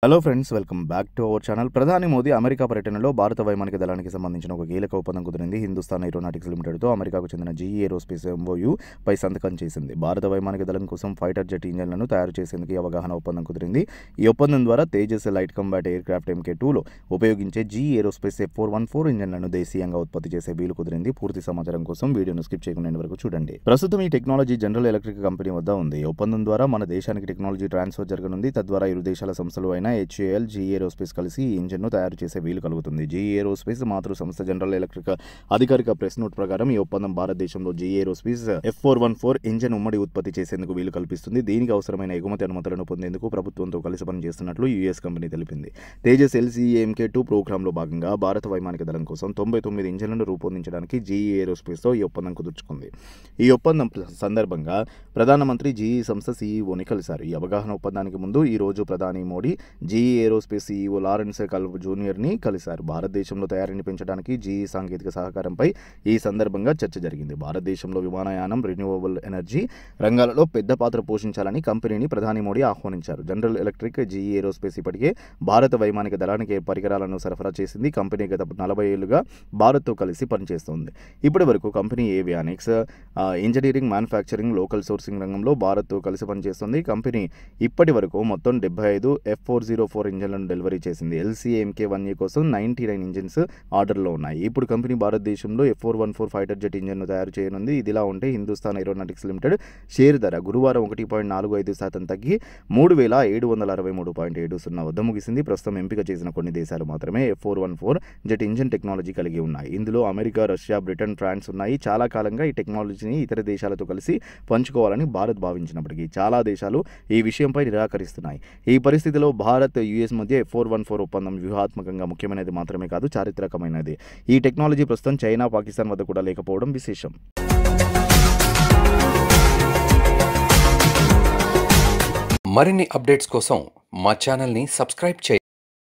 Hello friends, welcome back to our channel. ప్రధాని Modi America పర్యటనలో భారత వైమానిక దళానికి సంబంధించిన ఒక కీలక ఒప్పందం కుదిరింది. హిందుస్థాన్ ఏరోనాటిక్స్ లిమిటెడ్తో అమెరికాకు చెందిన జీఈ ఏరోస్పేస్ ఎంఓయూ పై సంతకం చేసింది. భారత వైమానిక దళం కోసం ఫైటర్ జెట్ ఇంజన్లను తయారు చేసేందుకు ఈ అవగాహన ఒప్పందం కుదిరింది. ఈ ఒప్పందం ద్వారా Tejas light combat aircraft MK2లో ఉపయోగించే జీఈ ఏరోస్పేస్ F414 ఇంజన్లను దేశీయంగా ఉత్పత్తి చేసే వీలు కుదిరింది. పూర్తి సమాచారం కోసం వీడియోను స్కిప్ చేయకుండా వరకు చూడండి. ప్రస్తుతం ఈ టెక్నాలజీ జనరల్ ఎలక్ట్రిక్ కంపెనీ వద్ద ఉంది. ఈ ఒప్పందం ద్వారా మన దేశానికి టెక్నాలజీ ట్రాన్స్ఫర్ జరగనుంది. తద్వారా ఇరు దేశాల సంస్థలు అయిన HAL, జీఈ ఏరోస్పేస్ కలిసి ఈ ఇంజన్ను తయారు చేసే వీలు కలుగుతుంది. జీఈ ఏరోస్పేస్ మాతృ సంస్థ జనరల్ ఎలక్ట్రిక్ అధికారిక ప్రెస్ నోట్ ప్రకారం ఈ ఒప్పందం భారతదేశంలో జీఈ ఏరోస్పేస్ F414 ఇంజన్ ఉమ్మడి ఉత్పత్తి చేసేందుకు వీలు కల్పిస్తుంది. దీనికి అవసరమైన ఎగుమతి అనుమతులను పొందేందుకు ప్రభుత్వంతో కలిసి పనిచేస్తున్నట్లు యుఎస్ కంపెనీ తెలిపింది. తేజస్ LCA MK2 ప్రోగ్రాంలో భాగంగా భారత వైమానిక దళం కోసం 99 ఇంజన్లను రూపొందించడానికి జీఈ ఏరోస్పేస్తో ఈ ఒప్పందం కుదుర్చుకుంది. ఈ ఒప్పందం సందర్భంగా ప్రధానమంత్రి జీఈ సంస్థ సీఈఓని కలిశారు. ఈ అవగాహన ఒప్పందానికి ముందు ఈ రోజు ప్రధాని Modi GE aerospace CEO Lawrence Culp జూనియర్ని కలిశారు. భారతదేశంలో తయారీని పెంచడానికి జీఈ సాంకేతిక సహకారంపై ఈ సందర్భంగా చర్చ జరిగింది. భారతదేశంలో విమానయానం, రెన్యూవబుల్ ఎనర్జీ రంగాలలో పెద్ద పాత్ర పోషించాలని కంపెనీని ప్రధాని మోడీ ఆహ్వానించారు. జనరల్ ఎలక్ట్రిక్ జీఈ ఏరోస్పేస్ ఇప్పటికే భారత వైమానిక దళానికి పరికరాలను సరఫరా చేసింది. కంపెనీ గత 40 ఏళ్లుగా భారత్తో కలిసి పనిచేస్తోంది. ఇప్పటి వరకు company avionics, engineering, manufacturing, local sourcing రంగంలో భారత్తో కలిసి పనిచేస్తుంది. కంపెనీ ఇప్పటి వరకు మొత్తం 75 F404 ఇంజన్లను డెలివరీ చేసింది. LCA MK1A కోసం 99 ఇంజిన్స్ ఆర్డర్లో ఉన్నాయి. ఇప్పుడు కంపెనీ భారతదేశంలో F414 ఫైటర్ జెట్ ఇంజన్ను తయారు చేయనుంది. ఇదిలా ఉంటే హిందుస్థాన్ ఏరోనాటిక్స్ లిమిటెడ్ షేర్ ధర గురువారం 1.45% తగ్గి 3763.70 వద్ద ముగిసింది. ప్రస్తుతం ఎంపిక చేసిన కొన్ని దేశాలు మాత్రమే F414 జెట్ ఇంజన్ టెక్నాలజీ కలిగి ఉన్నాయి. ఇందులో అమెరికా, రష్యా, బ్రిటన్, ఫ్రాన్స్ ఉన్నాయి. చాలా కాలంగా ఈ టెక్నాలజీని ఇతర దేశాలతో కలిసి పంచుకోవాలని భారత్ భావించినప్పటికీ చాలా దేశాలు ఈ విషయంపై నిరాకరిస్తున్నాయి. ఈ పరిస్థితిలో భారత్, US మధ్య F414 ఒప్పందం వ్యూహాత్మకంగా ముఖ్యమైనది మాత్రమే కాదు, చారిత్రకమైనది. ఈ టెక్నాలజీ ప్రస్తుతం చైనా, పాకిస్తాన్ వద్ద కూడా లేకపోవడం విశేషం. మరిన్ని అప్డేట్స్ కోసం మా ఛానల్ని సబ్స్క్రైబ్ చేయండి.